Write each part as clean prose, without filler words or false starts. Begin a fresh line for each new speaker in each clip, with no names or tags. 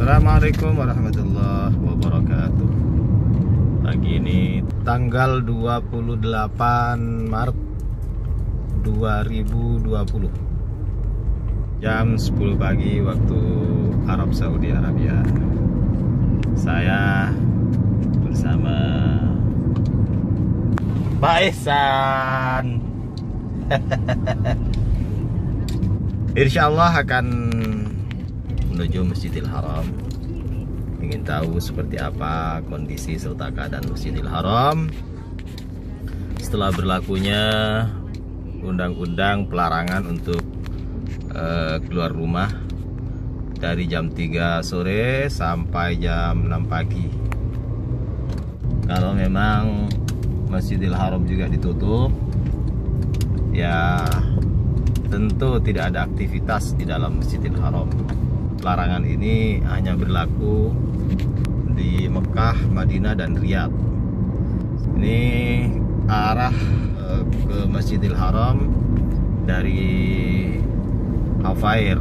Assalamualaikum warahmatullahi wabarakatuh. Pagi ini tanggal 28 Maret 2020, jam 10 pagi waktu Arab Saudi Arabia. Saya bersama Pak Ihsan Insya Allah akan menuju Masjidil Haram. Ingin tahu seperti apa kondisi serta keadaan Masjidil Haram setelah berlakunya undang-undang pelarangan untuk keluar rumah dari jam 3 sore sampai jam 6 pagi. Kalau memang Masjidil Haram juga ditutup, ya tentu tidak ada aktivitas di dalam Masjidil Haram. Larangan ini hanya berlaku di Mekah, Madinah, dan Riyadh. Ini arah ke Masjidil Haram dari Hafair,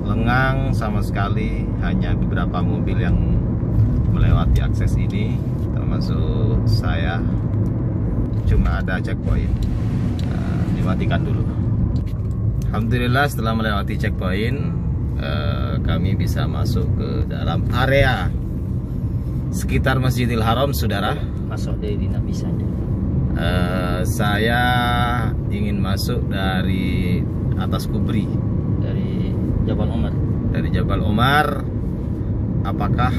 lengang sama sekali, hanya beberapa mobil yang melewati akses ini, termasuk saya. Cuma ada checkpoint, dimatikan dulu. Alhamdulillah setelah melewati checkpoint, kami bisa masuk ke dalam area sekitar Masjidil Haram, saudara.
Masuk dari tidak bisa.
Saya ingin masuk dari atas kubri,
Dari Jabal Omar.
dari Jabal Omar. Apakah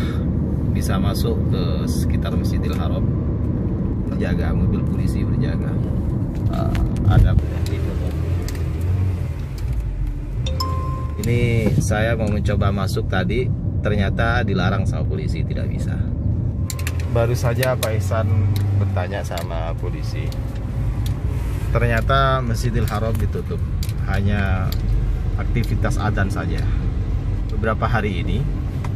bisa masuk ke sekitar Masjidil Haram? Berjaga, mobil polisi berjaga. Ada ini saya mau mencoba masuk tadi, ternyata dilarang sama polisi, tidak bisa. Baru saja Pak Ihsan bertanya sama polisi, ternyata Masjidil Haram ditutup, hanya aktivitas adzan saja. Beberapa hari ini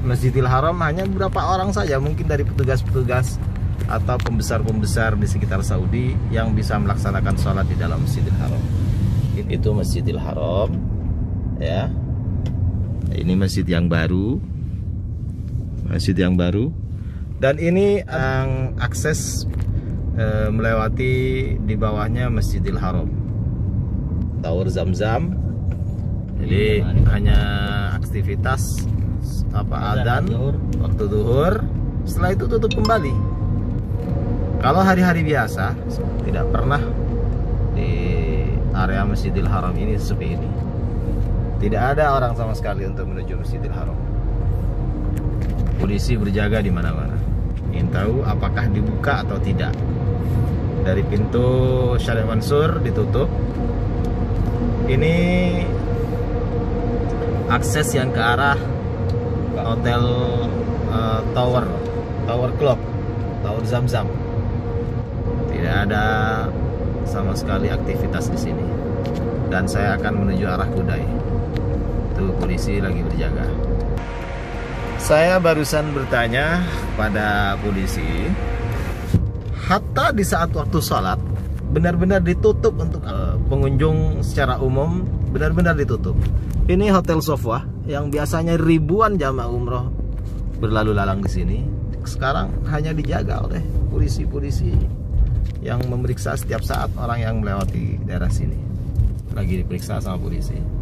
Masjidil Haram hanya beberapa orang saja, mungkin dari petugas-petugas atau pembesar-pembesar di sekitar Saudi yang bisa melaksanakan sholat di dalam Masjidil Haram. Itu Masjidil Haram, ya. Ini masjid yang baru, dan ini akses melewati di bawahnya Masjidil Haram, Tower Zamzam. Jadi hanya aktivitas adzan waktu zuhur, setelah itu tutup kembali. Kalau hari-hari biasa tidak pernah di area Masjidil Haram ini seperti ini. Tidak ada orang sama sekali untuk menuju Masjidil Haram. Polisi berjaga di mana-mana. Ingin tahu apakah dibuka atau tidak. Dari pintu Syarif Mansur ditutup. Ini akses yang ke arah hotel Tower Club, Tower Zamzam. Tidak ada sama sekali aktivitas di sini. Dan saya akan menuju arah Kudai. Tuh polisi lagi berjaga. Saya barusan bertanya pada polisi, hatta di saat waktu sholat benar-benar ditutup untuk pengunjung secara umum, benar-benar ditutup. Ini Hotel Sofwa yang biasanya ribuan jamaah umroh berlalu lalang di sini, sekarang hanya dijaga oleh polisi-polisi yang memeriksa setiap saat orang yang melewati daerah sini. Lagi diperiksa sama polisi.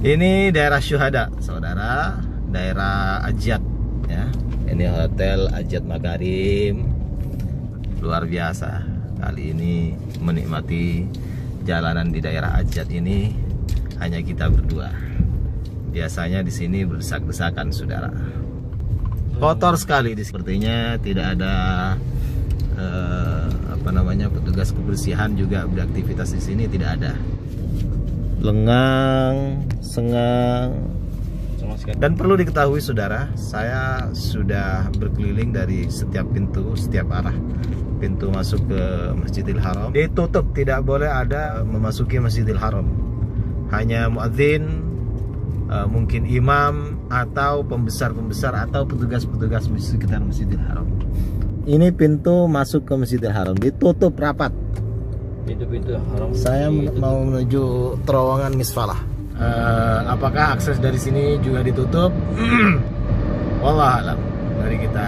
Ini daerah Syuhada, saudara, daerah Ajat, ya. Ini Hotel Ajat Makarim, luar biasa. Kali ini menikmati jalanan di daerah Ajat ini hanya kita berdua. Biasanya di sini berdesak-desakan, saudara. Kotor sekali, sepertinya tidak ada petugas kebersihan juga beraktivitas di sini, tidak ada. Lengang, sengang. Dan perlu diketahui, saudara, saya sudah berkeliling dari setiap pintu, setiap arah pintu masuk ke Masjidil Haram. Ditutup, tidak boleh ada memasuki Masjidil Haram. Hanya muadzin, mungkin imam atau pembesar-pembesar atau petugas-petugas di sekitar Masjidil Haram. Ini pintu masuk ke Masjidil Haram ditutup rapat.
Pintu-pintu haram.
Saya mau menuju terowongan Misfalah. Apakah akses dari sini juga ditutup? Wallah alam. Mari kita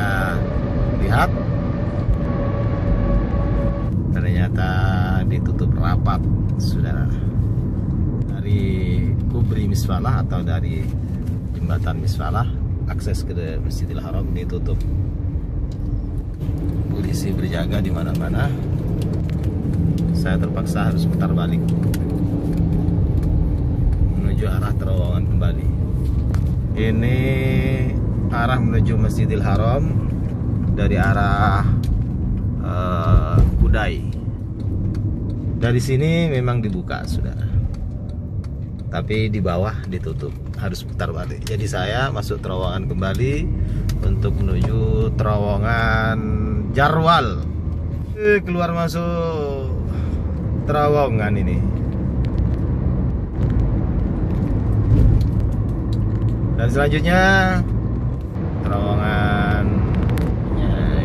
lihat. Ternyata ditutup rapat, saudara. Dari Kubri Misfalah atau dari jembatan Misfalah, akses ke Masjidil Haram ditutup. Polisi berjaga di mana-mana. Saya terpaksa harus putar balik menuju arah terowongan kembali. Ini arah menuju Masjidil Haram dari arah Kudai. Dari sini memang dibuka, saudara, tapi di bawah ditutup, harus putar balik. Jadi saya masuk terowongan kembali untuk menuju terowongan Jarwal. Keluar masuk terowongan ini. Dan selanjutnya terowongan,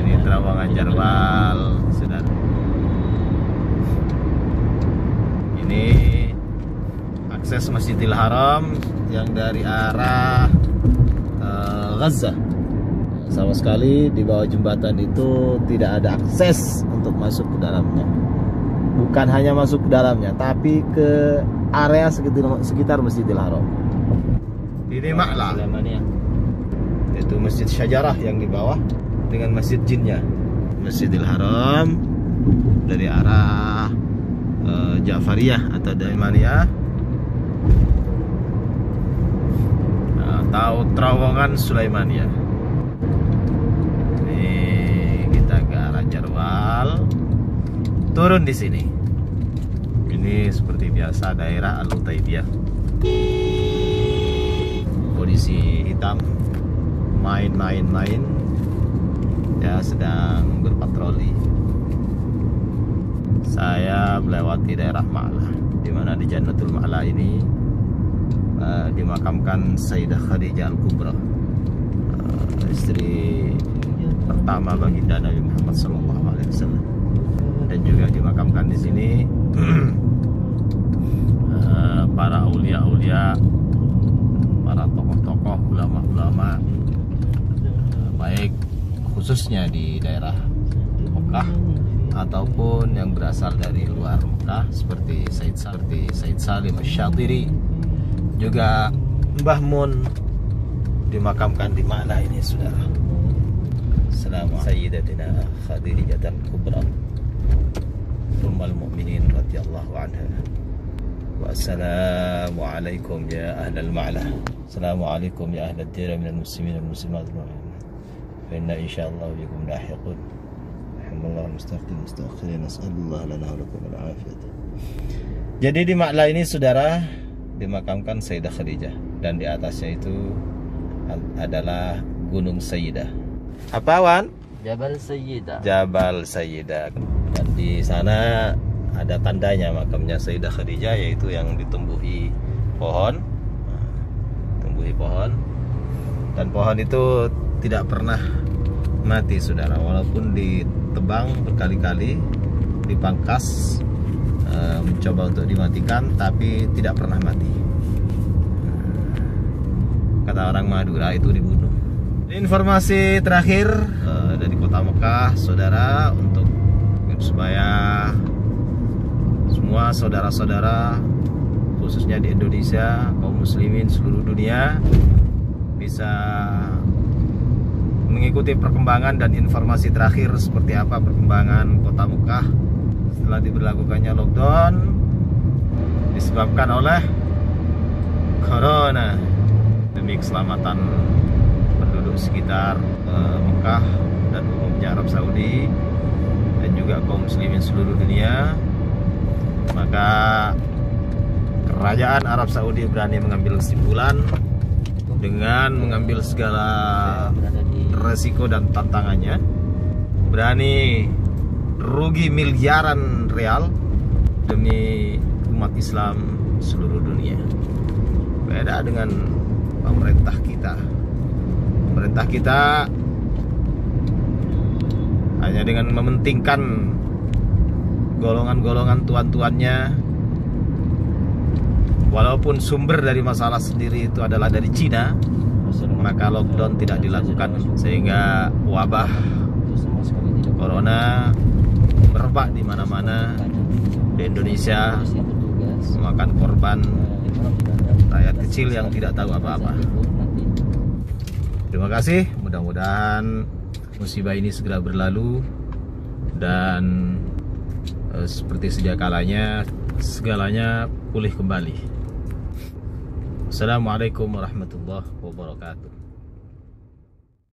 ini terowongan Jarwal, saudara. Ini akses Masjidil Haram yang dari arah Gaza. Sama sekali di bawah jembatan itu tidak ada akses untuk masuk ke dalamnya. Bukan hanya masuk ke dalamnya, tapi ke area sekitar Masjidil Haram. Ini Ma'la, itu Masjid Syajarah yang di bawah dengan Masjid Jinnya. Masjidil Haram dari arah Ja'fariyah atau Daimaniyah atau terowongan Sulaimaniyah. Ini kita ke arah Jarwal, turun di sini. Ini seperti biasa daerah Al-Utaibiyah. Polisi hitam main ya, sedang berpatroli. Saya melewati daerah Ma'la, di mana di Jannatul Ma'la ini dimakamkan Sayyidah Khadijah Al-Kubra, istri pertama baginda Nabi Muhammad SAW, dan juga dimakamkan di sini para aulia-aulia, para tokoh-tokoh, ulama-ulama, baik khususnya di daerah Mekah ataupun yang berasal dari luar Mekah, seperti Said Salim Asy-Syatiri, juga Mbah Mun dimakamkan di mana ini, saudara. Assalamualaikum Sayyidatina Khadijah Al-Kubra ummul mukminin radhiyallahu anha. Wassalamualaikum ya ahlal Ma'la. Assalamualaikum ya ahlad diyar minal muslimin wal muslimat. Fa inna insyaallah bikum lahiqun. Alhamdulillah mustaqim nas'alullah lana wa lakum al-afiyah. Jadi di Ma'la ini, saudara, dimakamkan Sayyidah Khadijah, dan di atasnya itu adalah Gunung Sayyidah. Apa, Wan?
Jabal Sayyidah.
Jabal Sayyidah. Dan di sana ada tandanya makamnya Sayyidah Khadijah, yaitu yang ditumbuhi pohon. Dan pohon itu tidak pernah mati, saudara, walaupun ditebang berkali-kali, dipangkas, mencoba untuk dimatikan, tapi tidak pernah mati. Kata orang Madura itu dibunuh. Informasi terakhir dari kota Mekah, saudara, untuk supaya semua saudara-saudara khususnya di Indonesia, kaum muslimin seluruh dunia bisa mengikuti perkembangan dan informasi terakhir seperti apa perkembangan kota Mekah setelah diberlakukannya lockdown disebabkan oleh corona, demi keselamatan penduduk sekitar Mekah dan umumnya Arab Saudi dan juga kaum muslimin seluruh dunia. Maka kerajaan Arab Saudi berani mengambil kesimpulan dengan mengambil segala resiko dan tantangannya, berani rugi miliaran real demi umat Islam seluruh dunia. Beda dengan pemerintah kita. Pemerintah kita hanya dengan mementingkan golongan-golongan tuan-tuannya Walaupun sumber dari masalah sendiri itu adalah dari Cina, maka lockdown tidak dilakukan sehingga wabah corona merebak di mana-mana di Indonesia, memakan korban rakyat kecil yang tidak tahu apa-apa. Terima kasih, mudah-mudahan musibah ini segera berlalu dan seperti sedia kalanya segalanya pulih kembali. Assalamualaikum warahmatullahi wabarakatuh.